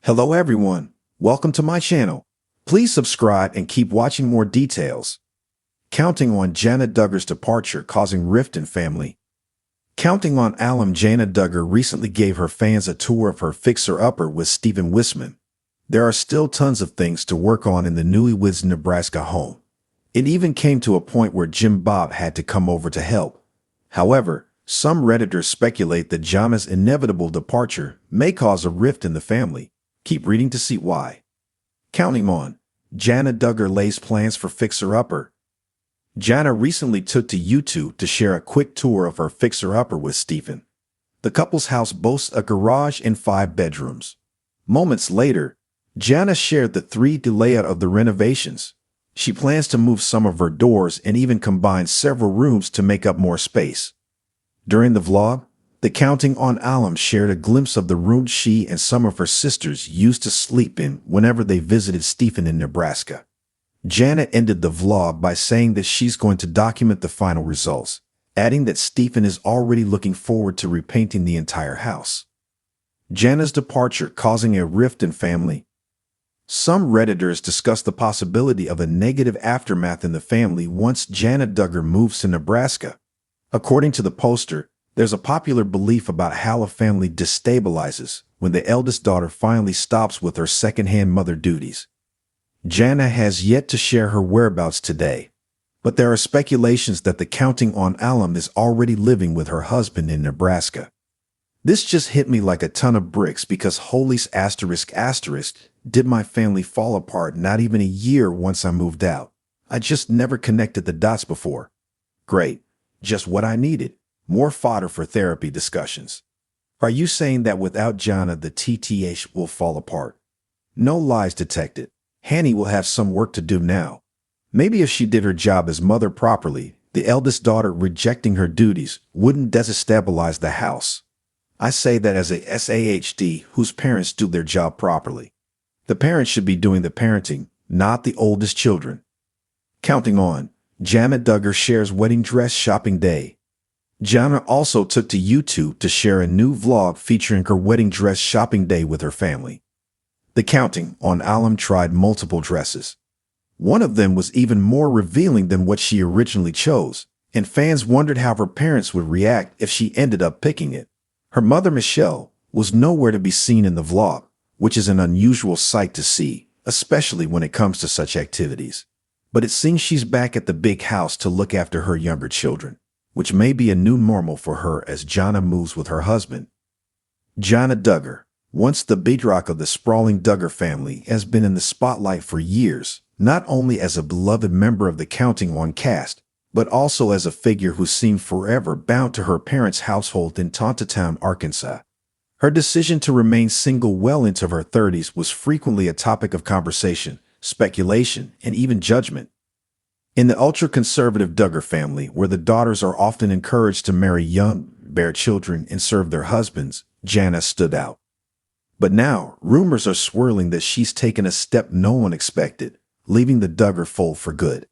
Hello everyone, welcome to my channel. Please subscribe and keep watching more details. Counting on Jana Duggar's departure causing rift in family. Counting on alum Jana Duggar recently gave her fans a tour of her fixer-upper with Stephen Wisman. There are still tons of things to work on in the newlyweds' Nebraska home. It even came to a point where Jim Bob had to come over to help. However, some Redditors speculate that Jana's inevitable departure may cause a rift in the family. Keep reading to see why. Counting on Jana Duggar lays plans for fixer-upper. Jana recently took to YouTube to share a quick tour of her fixer-upper with Stephen. The couple's house boasts a garage and 5 bedrooms. Moments later, Jana shared the 3D layout of the renovations. She plans to move some of her doors and even combine several rooms to make up more space. During the vlog, the Counting on alum shared a glimpse of the room she and some of her sisters used to sleep in whenever they visited Stephen in Nebraska. Jana ended the vlog by saying that she's going to document the final results, adding that Stephen is already looking forward to repainting the entire house. Jana's departure causing a rift in family. Some Redditors discuss the possibility of a negative aftermath in the family once Jana Duggar moves to Nebraska. According to the poster, there's a popular belief about how a family destabilizes when the eldest daughter finally stops with her second-hand mother duties. Jana has yet to share her whereabouts today, but there are speculations that the Counting on alum is already living with her husband in Nebraska. This just hit me like a ton of bricks because holy asterisk did my family fall apart not even a year once I moved out. I just never connected the dots before. Great, just what I needed. More fodder for therapy discussions. Are you saying that without Jana the TTH will fall apart? No lies detected. Hanny will have some work to do now. Maybe if she did her job as mother properly, the eldest daughter rejecting her duties wouldn't destabilize the house. I say that as a SAHD whose parents do their job properly. The parents should be doing the parenting, not the oldest children. Counting on Jana Duggar shares wedding dress shopping day. Jana also took to YouTube to share a new vlog featuring her wedding dress shopping day with her family. The Counting on alum tried multiple dresses. One of them was even more revealing than what she originally chose, and fans wondered how her parents would react if she ended up picking it. Her mother, Michelle, was nowhere to be seen in the vlog, which is an unusual sight to see, especially when it comes to such activities. But it seems she's back at the big house to look after her younger children, which may be a new normal for her as Jana moves with her husband. Jana Duggar, once the bedrock of the sprawling Duggar family, has been in the spotlight for years, not only as a beloved member of the Counting on cast, but also as a figure who seemed forever bound to her parents' household in Tontatown, Arkansas. Her decision to remain single well into her 30s was frequently a topic of conversation, speculation, and even judgment. In the ultra-conservative Duggar family, where the daughters are often encouraged to marry young, bear children, and serve their husbands, Jana stood out. But now, rumors are swirling that she's taken a step no one expected, leaving the Duggar fold for good.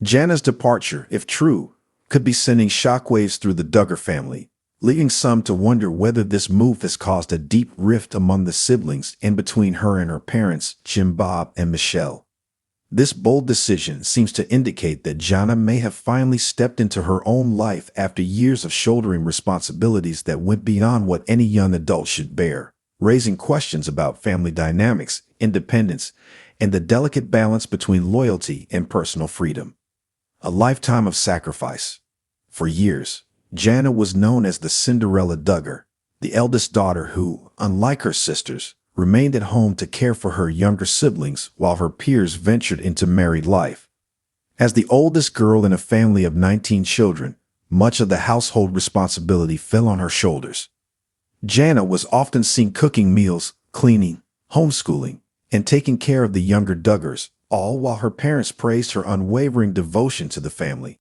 Jana's departure, if true, could be sending shockwaves through the Duggar family, leaving some to wonder whether this move has caused a deep rift among the siblings and between her and her parents, Jim Bob and Michelle. This bold decision seems to indicate that Jana may have finally stepped into her own life after years of shouldering responsibilities that went beyond what any young adult should bear, raising questions about family dynamics, independence, and the delicate balance between loyalty and personal freedom. A lifetime of sacrifice. For years, Jana was known as the Cinderella Duggar, the eldest daughter who, unlike her sisters, remained at home to care for her younger siblings while her peers ventured into married life. As the oldest girl in a family of 19 children, much of the household responsibility fell on her shoulders. Jana was often seen cooking meals, cleaning, homeschooling, and taking care of the younger Duggars, all while her parents praised her unwavering devotion to the family.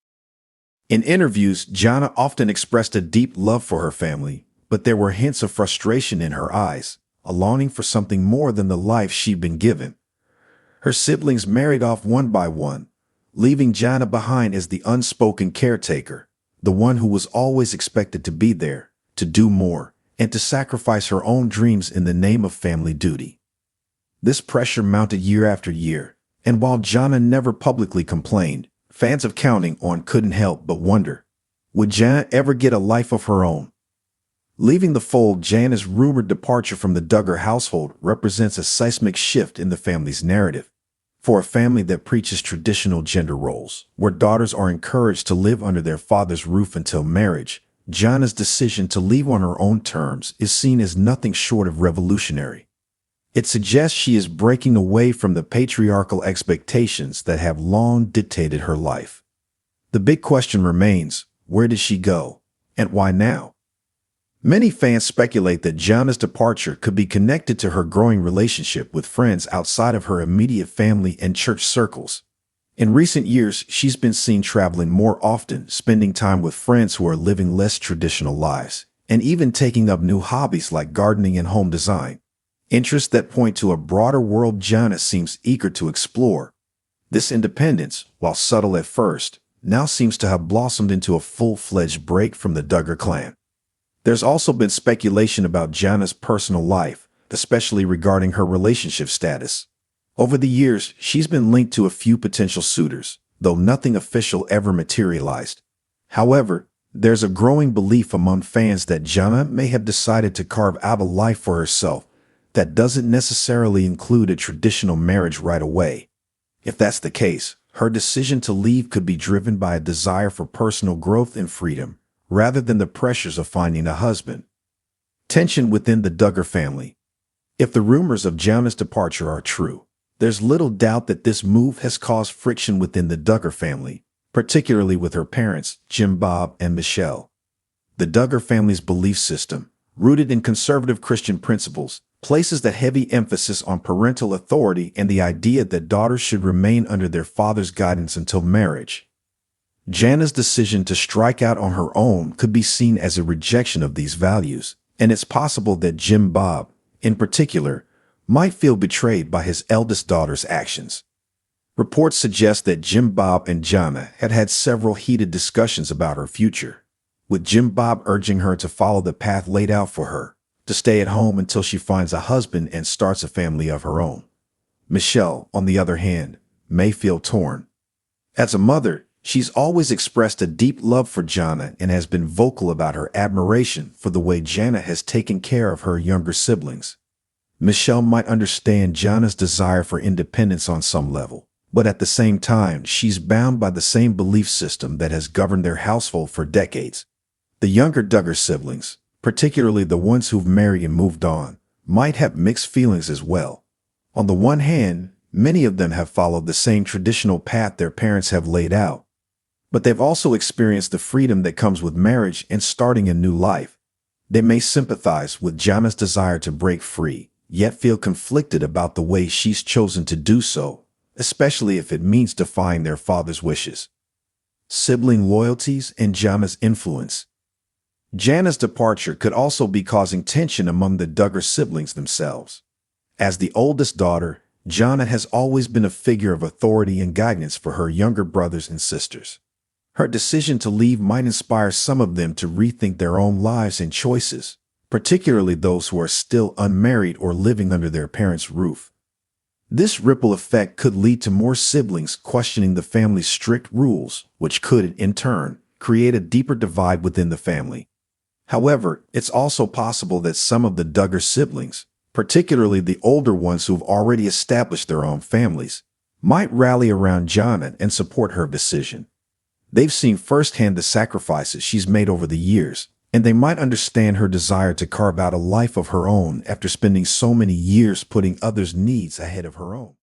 In interviews, Jana often expressed a deep love for her family, but there were hints of frustration in her eyes, a longing for something more than the life she'd been given. Her siblings married off one by one, leaving Jana behind as the unspoken caretaker, the one who was always expected to be there, to do more, and to sacrifice her own dreams in the name of family duty. This pressure mounted year after year, and while Jana never publicly complained, fans of Counting On couldn't help but wonder, would Jana ever get a life of her own? Leaving the fold, Jana's rumored departure from the Duggar household represents a seismic shift in the family's narrative. For a family that preaches traditional gender roles, where daughters are encouraged to live under their father's roof until marriage, Jana's decision to leave on her own terms is seen as nothing short of revolutionary. It suggests she is breaking away from the patriarchal expectations that have long dictated her life. The big question remains, where does she go, and why now? Many fans speculate that Jana's departure could be connected to her growing relationship with friends outside of her immediate family and church circles. In recent years, she's been seen traveling more often, spending time with friends who are living less traditional lives, and even taking up new hobbies like gardening and home design. Interests that point to a broader world Jana seems eager to explore. This independence, while subtle at first, now seems to have blossomed into a full-fledged break from the Duggar clan. There's also been speculation about Jana's personal life, especially regarding her relationship status. Over the years, she's been linked to a few potential suitors, though nothing official ever materialized. However, there's a growing belief among fans that Jana may have decided to carve out a life for herself that doesn't necessarily include a traditional marriage right away. If that's the case, her decision to leave could be driven by a desire for personal growth and freedom, rather than the pressures of finding a husband. Tension within the Duggar family. If the rumors of Jana's departure are true, there's little doubt that this move has caused friction within the Duggar family, particularly with her parents, Jim Bob and Michelle. The Duggar family's belief system, rooted in conservative Christian principles, places that heavy emphasis on parental authority and the idea that daughters should remain under their father's guidance until marriage. Jana's decision to strike out on her own could be seen as a rejection of these values, and it's possible that Jim Bob, in particular, might feel betrayed by his eldest daughter's actions. Reports suggest that Jim Bob and Jana had had several heated discussions about her future, with Jim Bob urging her to follow the path laid out for her, to stay at home until she finds a husband and starts a family of her own. Michelle, on the other hand, may feel torn. As a mother, she's always expressed a deep love for Jana and has been vocal about her admiration for the way Jana has taken care of her younger siblings. Michelle might understand Jana's desire for independence on some level, but at the same time, she's bound by the same belief system that has governed their household for decades. The younger Duggar siblings, particularly the ones who've married and moved on, might have mixed feelings as well. On the one hand, many of them have followed the same traditional path their parents have laid out, but they've also experienced the freedom that comes with marriage and starting a new life. They may sympathize with Jana's desire to break free, yet feel conflicted about the way she's chosen to do so, especially if it means defying their father's wishes. Sibling loyalties and Jana's influence. Jana's departure could also be causing tension among the Duggar siblings themselves. As the oldest daughter, Jana has always been a figure of authority and guidance for her younger brothers and sisters. Her decision to leave might inspire some of them to rethink their own lives and choices, particularly those who are still unmarried or living under their parents' roof. This ripple effect could lead to more siblings questioning the family's strict rules, which could, in turn, create a deeper divide within the family. However, it's also possible that some of the Duggar siblings, particularly the older ones who've already established their own families, might rally around Jana and support her decision. They've seen firsthand the sacrifices she's made over the years, and they might understand her desire to carve out a life of her own after spending so many years putting others' needs ahead of her own.